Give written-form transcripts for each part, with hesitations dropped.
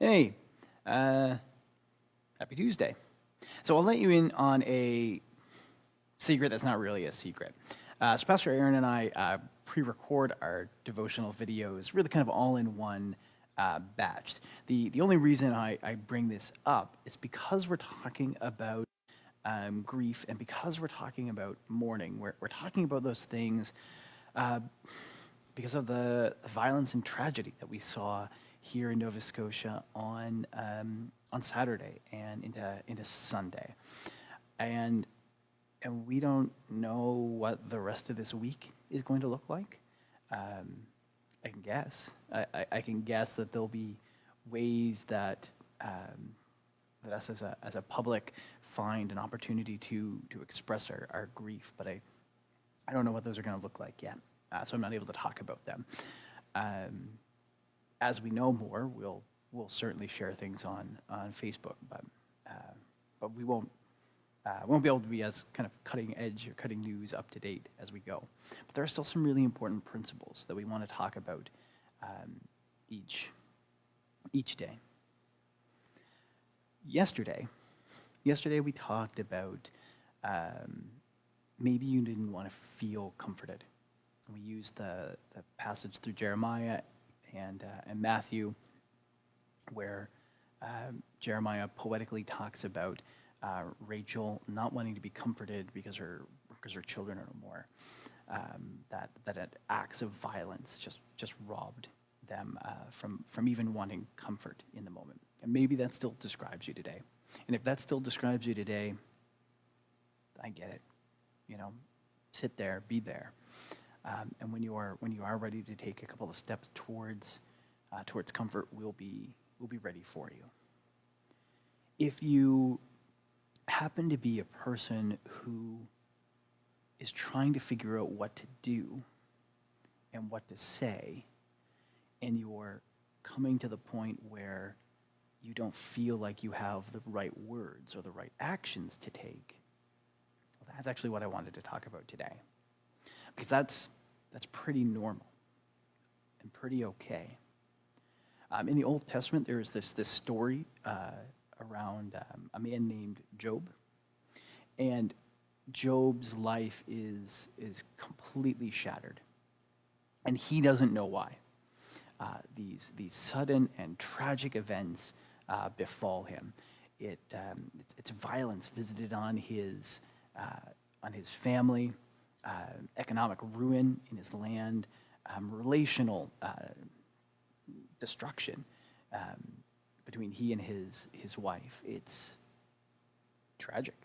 Hey, uh, happy Tuesday. So I'll let you in on a secret that's not really a secret. So Pastor Aaron and I pre-record our devotional videos, really kind of all in one batch. The only reason I bring this up is because we're talking about grief and because we're talking about mourning. We're talking about those things uh, because of the violence and tragedy that we saw here in Nova Scotia on Saturday and into Sunday, and we don't know what the rest of this week is going to look like. I can guess. I can guess that there'll be ways that that us as a public find an opportunity to express our grief, but I don't know what those are going to look like yet. So I'm not able to talk about them. Um, as we know more, we'll certainly share things on Facebook, but we won't be able to be as kind of cutting edge or cutting news up to date as we go. But there are still some really important principles that we want to talk about um, each day. Yesterday we talked about maybe you didn't want to feel comforted. We used the passage through Jeremiah and Matthew, where Jeremiah poetically talks about Rachel not wanting to be comforted because her children are no more. That acts of violence just robbed them from even wanting comfort in the moment. And maybe that still describes you today. And if that still describes you today, I get it. Sit there, be there. And when you are ready to take a couple of steps towards comfort, we'll be ready for you. If you happen to be a person who is trying to figure out what to do and what to say, and you're coming to the point where you don't feel like you have the right words or the right actions to take, well, that's actually what I wanted to talk about today. Because that's pretty normal and pretty okay. In the Old Testament, there is this story around a man named Job, and Job's life is completely shattered, and he doesn't know why. These sudden and tragic events befall him. It's violence visited on his family, economic ruin in his land, relational destruction between he and his wife. It's tragic.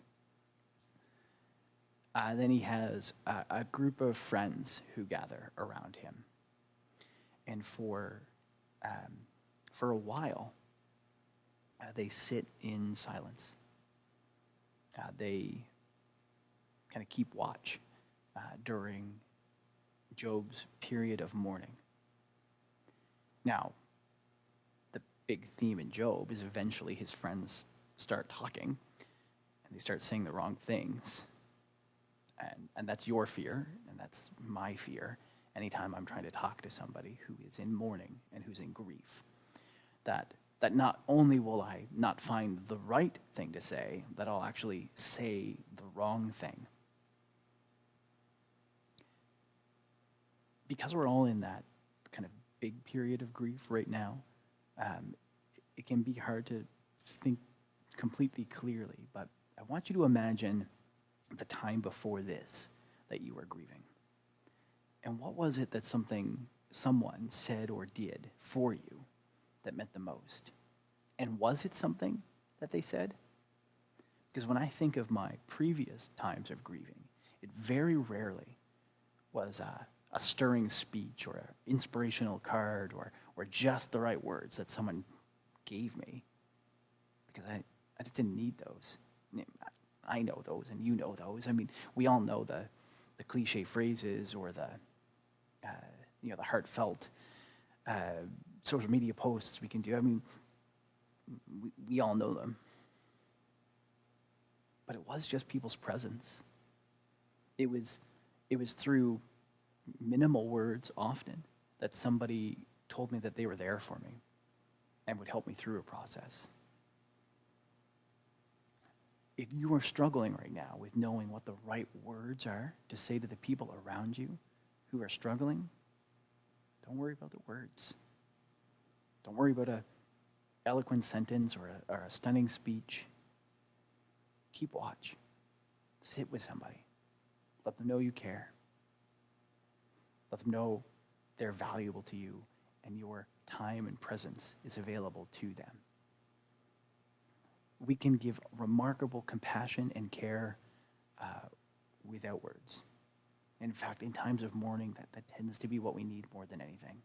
Then he has a group of friends who gather around him, and for a while, they sit in silence. They kind of keep watch during Job's period of mourning. Now, the big theme in Job is eventually his friends start talking and they start saying the wrong things. And that's your fear, and that's my fear anytime I'm trying to talk to somebody who is in mourning and who's in grief. That not only will I not find the right thing to say, that I'll actually say the wrong thing. Because we're all in that kind of big period of grief right now, it can be hard to think completely clearly, but I want you to imagine the time before this that you were grieving. And what was it that someone said or did for you that meant the most? And was it something that they said? Because when I think of my previous times of grieving, it very rarely was a stirring speech or an inspirational card or just the right words that someone gave me, because I just didn't need those. I know those, and you know those. I mean, we all know the cliche phrases or the heartfelt social media posts we can do. I mean, we all know them. But it was just people's presence. It was through minimal words often that somebody told me that they were there for me. and would help me through a process. If you are struggling right now with knowing what the right words are to say to the people around you who are struggling, don't worry about the words. Don't worry about an eloquent sentence or a stunning speech. Keep watch. Sit with somebody. Let them know you care. Let them know they're valuable to you and your time and presence is available to them. We can give remarkable compassion and care without words. In fact, in times of mourning, that tends to be what we need more than anything.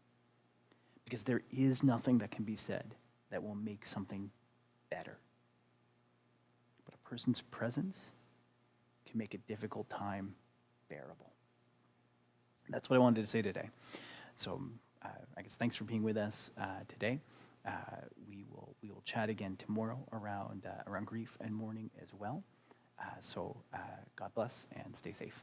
Because there is nothing that can be said that will make something better. But a person's presence can make a difficult time bearable. That's what I wanted to say today. So I guess thanks for being with us today. We will chat again tomorrow around grief and mourning as well. So God bless and stay safe.